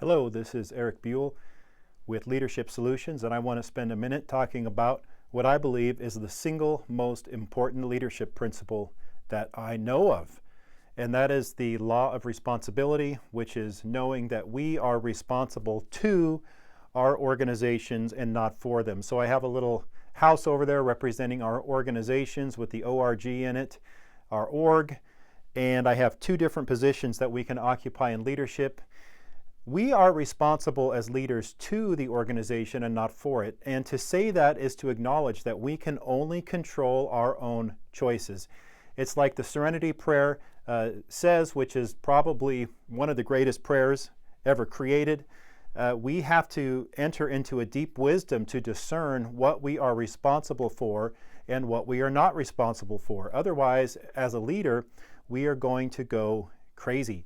Hello, this is Eric Buell with Leadership Solutions, and I want to spend a minute talking about what I believe is the single most important leadership principle that I know of. And that is the law of responsibility, which is knowing that we are responsible to our organizations and not for them. So I have a little house over there representing our organizations with the ORG in it, our org, and I have two different positions that we can occupy in leadership. We are responsible as leaders to the organization and not for it. And to say that is to acknowledge that we can only control our own choices. It's like the Serenity Prayer says, which is probably one of the greatest prayers ever created. We have to enter into a deep wisdom to discern what we are responsible for and what we are not responsible for. Otherwise, as a leader, we are going to go crazy.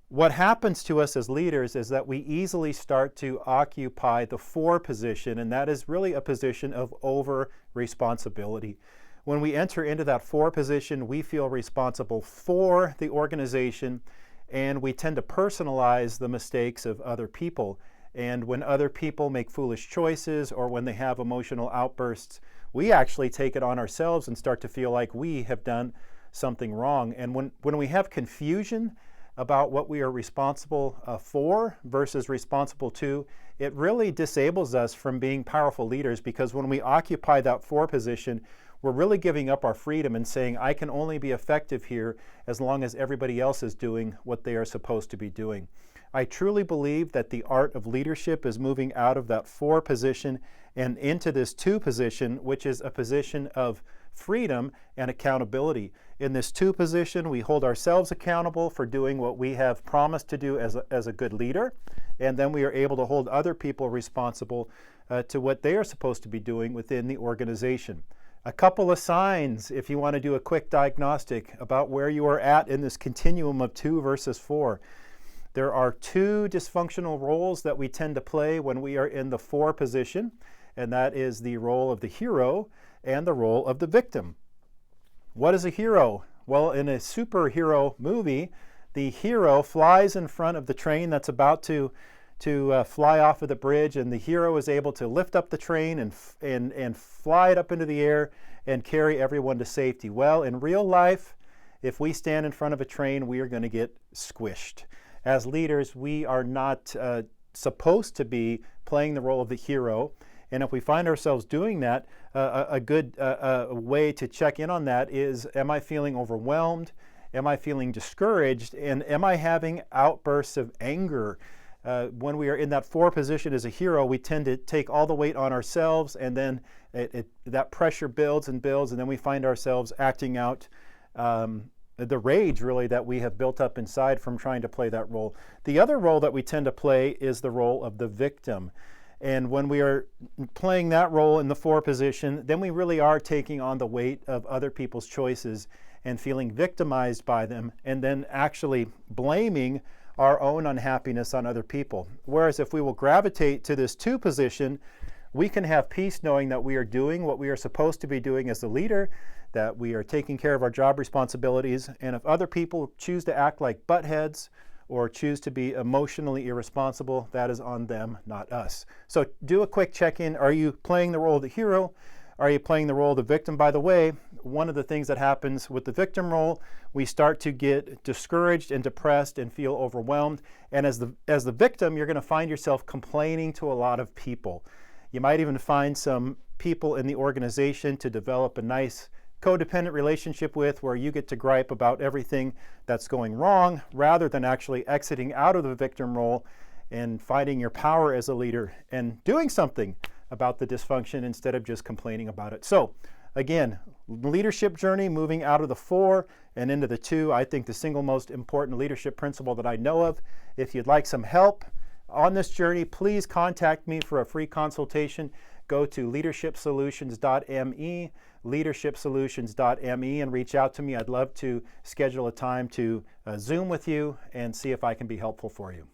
What happens to us as leaders is that we easily start to occupy the for position, and that is really a position of over responsibility. When we enter into that for position, we feel responsible for the organization, and we tend to personalize the mistakes of other people. And when other people make foolish choices or when they have emotional outbursts, we actually take it on ourselves and start to feel like we have done something wrong. And when we have confusion about what we are responsible for versus responsible to, it really disables us from being powerful leaders, because when we occupy that for position, we're really giving up our freedom and saying, I can only be effective here as long as everybody else is doing what they are supposed to be doing. I truly believe that the art of leadership is moving out of that for position and into this to position, which is a position of freedom and accountability. In this to position, we hold ourselves accountable for doing what we have promised to do as a good leader, and then we are able to hold other people responsible to what they are supposed to be doing within the organization. A couple of signs, if you want to do a quick diagnostic about where you are at in this continuum of 2 versus 4. There are 2 dysfunctional roles that we tend to play when we are in the for position, and that is the role of the hero and the role of the victim. What is a hero? Well, in a superhero movie, the hero flies in front of the train that's about to fly off of the bridge, and the hero is able to lift up the train and fly it up into the air and carry everyone to safety. Well, in real life, if we stand in front of a train, we are going to get squished. As leaders, we are not supposed to be playing the role of the hero. And if we find ourselves doing that, a good way to check in on that is, am I feeling overwhelmed? Am I feeling discouraged? And am I having outbursts of anger? When we are in that for position as a hero, we tend to take all the weight on ourselves, and then that pressure builds and builds, and then we find ourselves acting out the rage, really, that we have built up inside from trying to play that role. The other role that we tend to play is the role of the victim. And when we are playing that role in the for position, then we really are taking on the weight of other people's choices and feeling victimized by them, and then actually blaming our own unhappiness on other people. Whereas if we will gravitate to this to position, we can have peace knowing that we are doing what we are supposed to be doing as a leader, that we are taking care of our job responsibilities, and if other people choose to act like buttheads or choose to be emotionally irresponsible, that is on them, not us. So do a quick check-in. Are you playing the role of the hero? Are you playing the role of the victim? By the way, one of the things that happens with the victim role, we start to get discouraged and depressed and feel overwhelmed. And as the victim, you're going to find yourself complaining to a lot of people. You might even find some people in the organization to develop a nice codependent relationship with, where you get to gripe about everything that's going wrong rather than actually exiting out of the victim role and finding your power as a leader and doing something about the dysfunction instead of just complaining about it. So again, leadership journey, moving out of the for and into the to, I think the single most important leadership principle that I know of. If you'd like some help on this journey, please contact me for a free consultation. Go to leadershipsolutions.me, leadershipsolutions.me, and reach out to me. I'd love to schedule a time to Zoom with you and see if I can be helpful for you.